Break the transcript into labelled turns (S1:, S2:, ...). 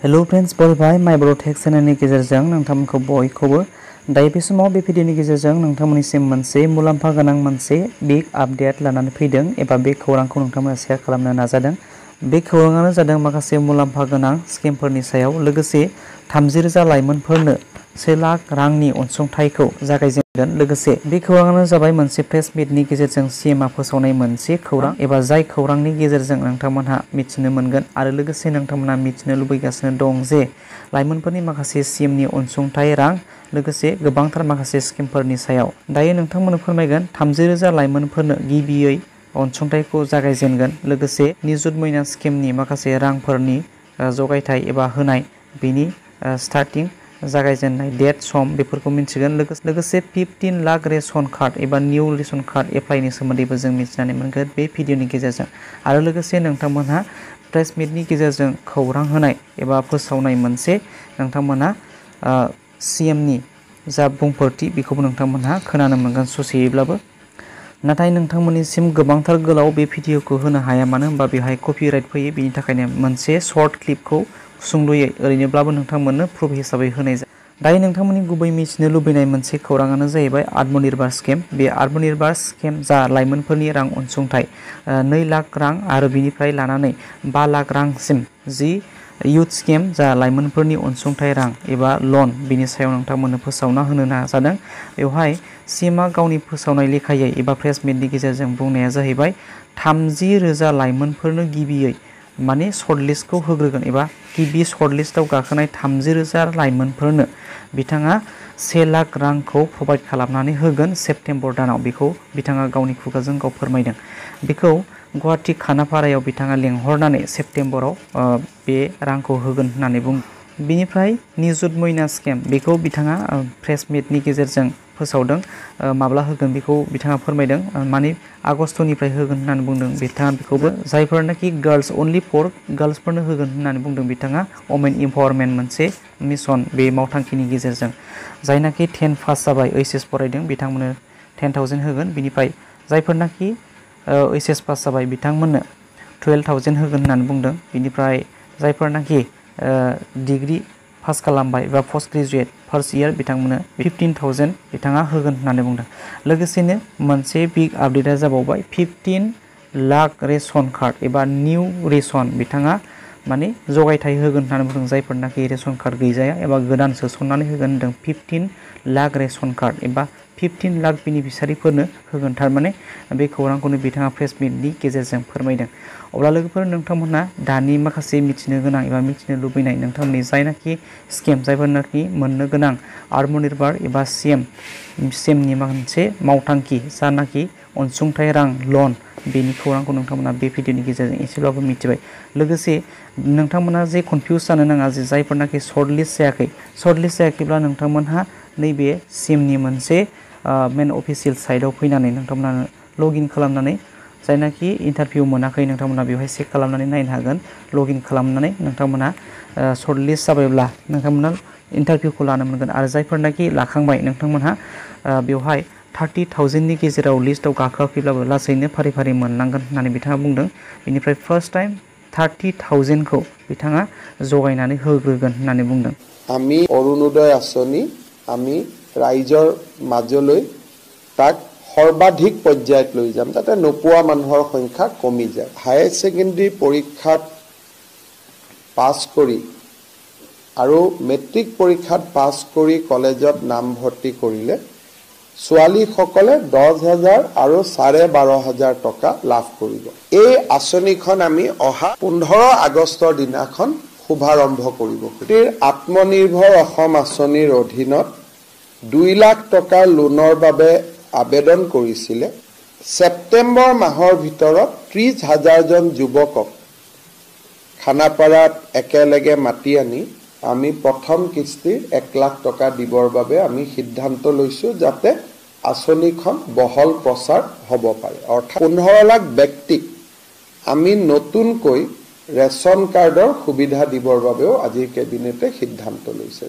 S1: Hello friends बलबाय माय बर' tech चेनेलनि गेजेरजों नोंथांमोनखौ बयखौबो दायो बे समाव बे भिडिअनि गेजेरजों नोंथांमोननिसिम मोनसे मुलाम्फा गोनां मोनसे बिग आपडेट लानानै फैदों एबा बे खौरांखौ नोंथांमोना शेयार खालामनो नाजादों। बे खौराङानो जादों माखासे मुलाम्फा गोनां स्किमफोरनि सायाव लोगोसे 30,000 लाइमोनफोरनो 1 लाख रांनि अनसुंथाइखौ जागायजेनगोन। लोगोसे बे खौराङानो जाबाय मोनसे प्रेस मिटनि गेजेरजों सीएमआ फोसावनाय मोनसे खौरां एबा जाय खौरांनि गेजेरजों नोंथांमोनहा मिथिनो मोनगोन आरो लोगोसे नोंथांमोना मिथिनो लुबैगासिनो दं जे लाइमोनफोरनि माखासे सीएमनि अनसुंथाइ रां लोगोसे गोबांथार माखासे स्किमफोरनि सायाव दायो नोंथांमोननो फोरमायगोन। 30,000 लाइमोनफोरनो गिबियै अनसुंथाइखौ जागायजेनगोन। लोगोसे निजुत मयना स्किमनि माखासे रांफोरनि जगायथाय एबा होनाय बेनि स्टार्टिं जागायजेननाय डेट सम बेफोरखौ मिन्थिगोन। लोगोसे 15 लाख रेशन कार्ड एबा निउ रेशन कार्ड एप्लाइनि सोमोन्दैबो जों मिथिनानै मोनगोन बे भिडिअनि गेजेरजों आरो लोगोसे नोंथांमोनहा प्रेस मिटनि गेजेरजों खौरां होनाय एबा फोसावनाय मोनसे नोंथांमोना सीएमनि जा बुंफोरथि बेखौबो नोंथांमोनहा खोनानो मोनगोन ससेयैब्लाबो। नाथाय नोंथांमोननिसिम गोबांथार गोलाव बे भिडिअखौ होनो हाया मानो होनबा बेवहाय कपिराइट फैयो। बेनि थाखायनो मोनसे शर्ट क्लिपखौ सुंद'यै ओरैनोब्लाबो नोंथांमोननो प्रुफ हिसाबै होनाय जायो। दायो नोंथांमोननि गुबै मिथिनो लुबैनाय मोनसे खौराङानो जाहैबाय आत्मनिर्भर स्किम। बे आत्मनिर्भर स्किम जा लाइमोनफोरनि रां अनसुंथाइ 2 लाख रां आरो बिनिफ्राय लानानै 5 लाख रांसिम जि इयुथ स्किम जा लाइमोनफोरनि अनसुंथाइ रां एबा लन बिनि सायाव नोंथांमोननो फोसावना होनो नाजादों। बेवहाय सीएमआ गावनि फोसावनाय लेखायै एबा प्रेस मिटनि गेजेरजों बुंनाया जाहैबाय 30,000 लाइमोनफोरनो गिबियै माने सर्टलिस्टखौ होग्रोगोन एबा गिबि सर्टलिस्टआव गाखोनाय 30,000 लाइमोनफोरनो बिथाङा 1 लाख रांखौ प्रभाइड खालामनानै होगोन सेप्तेम्बर दानाव। बेखौ बिथाङा गावनि खुगाजों गाव फोरमायदों। बेखौ गुवाहाटी खानापारायाव बिथाङा लेंहरनानै सेप्तेम्बराव बे रांखौ होगोन होननानै बुङो। बिनिफ्राय निजुत मयना स्किम बेखौ बिथाङा प्रेस मिटनि गेजेरजों फोसावदों। माब्ला होगोन बेखौ बिथाङा फोरमायदों। माने आगस्तनिफ्राय होगोन होननानै बुंदों बिथाङा। बेखौबो जायफोरनाखि गार्लस अनलि फर गार्लसफोरनो होगोन होननानै बुंदों बिथाङा। वमेन इम्पावारमेन्ट मोनसे मिशन बे मावथांखिनि गेजेरजों जायनाखि 10 पास जाबाय HS फरायदों बिथांमोननो 10,000 होगोन। बिनिफ्राय जायफोरनाखि HS पास जाबाय बिथांमोननो 12,000 होगोन होननानै बुंदों। बिनिफ्राय जायफोरनाखि डिग्री पास खालामबाय एबा पस्ट ग्रेजुएट फार्स्ट इयार बिथांमोननो 15,000 बिथाङा होगोन होननानै बुंदों। लोगोसेनो मोनसे बिग आपडेटआ जाबावबाय 15 लाख रेशन कार्ड एबा निउ रेशन बिथाङा माने जगायथाय होगोन होननानै बुंदों। जायफोरनाखि रेशन कार्ड गैजाया एबा गोदान सोसननानै होगोन होनदों 15 लाख रेशन कार्ड एबा 15 लाख बेनिफिसारिफोरनो होगोन। थारमाने बे खौरांखौनो बिथाङा प्रेस मिटनि गेजेरजों फोरमायदों। अब्ला लोगोफोर नोंथांमोनहा दानि माखासे मिथिनो गोनां एबा मिथिनो लुबैनाय नोंथांमोननि जायनाखि स्किम जायफोरनाखि मोननो गोनां आत्मनिर्भर एबा सीएमनि मोनसे मावथांखि जानाखि अनसुंथाइ रां लन बेनि खौरांखौ नोंथांमोना बे भिडिअनि गेजेरजों एसेब्लाबो मिथिबाय। लोगोसे नोंथांमोना जे कनफिउज जानो नाङा जे जायफोरनाखि सर्टलिस्ट जायाखैब्ला नोंथांमोनहा नैबे सीएमनि मोनसे मेन अफिसियेल साइटआव फैनानै नोंथांमोना लगइन खालामनानै जायनाखि इन्टारभिउ मोनाखै नोंथांमोना बेवहाय चेक खालामनानै नायनो हागोन। लगइन खालामनानै नोंथांमोना सर्टलिस्ट जाबायब्ला नोंथांमोना इन्टारभिउखौ लानो मोनगोन आरो जायफोरनाखि लाखांबाय नोंथांमोनहा बेवहाय 30,000नि गेजेराव लिस्टआव गाखोआखैब्लाबो लासैनो फारि फारि मोनलांगोन होननानै बिथाङा बुंदों। बेनिफ्राय फार्स्ट टाइम 30,000खौ बिथाङा जगायनानै होग्रोगोन होननानै बुंदों।
S2: আমি অৰুণোদয় আঁচনি আমি ৰাইজৰ মাজলৈ তাক সৰ্বাধিক পৰ্যায়ত লৈ যাম যাতে নোপোৱা মানুহৰ সংখ্যা কমি যায়। হায়াৰ ছেকেণ্ডাৰী পৰীক্ষাত পাছ কৰি আৰু মেট্ৰিক পৰীক্ষাত পাছ কৰি কলেজত নামভৰ্তি কৰিলে ছোৱালীসকলে 10,000 আৰু 12,500 টকা লাভ কৰিব। এই আঁচনিখন আমি অহা 15 আগষ্টৰ দিনাখন শুভাৰম্ভ কৰিব। আত্মনিৰ্ভৰ অসম আঁচনিৰ অধীনত 2 লাখ টকাৰ লোনৰ বাবে আবেদন কৰিছিলে। ছেপ্টেম্বৰ মাহৰ ভিতৰত 30,000 জন যুৱকক খানাপাৰাত একেলগে মাতি আনি আমি প্ৰথম কিস্তিৰ 1 লাখ টকা দিবৰ বাবে আমি সিদ্ধান্ত লৈছোঁ যাতে আঁচনিখন বহল প্ৰচাৰ হ'ব পাৰে। অৰ্থাৎ 15 লাখ ব্যক্তিক আমি নতুনকৈ ৰেচন কাৰ্ডৰ সুবিধা দিবৰ বাবেও আজি কেবিনেটে সিদ্ধান্ত লৈছে।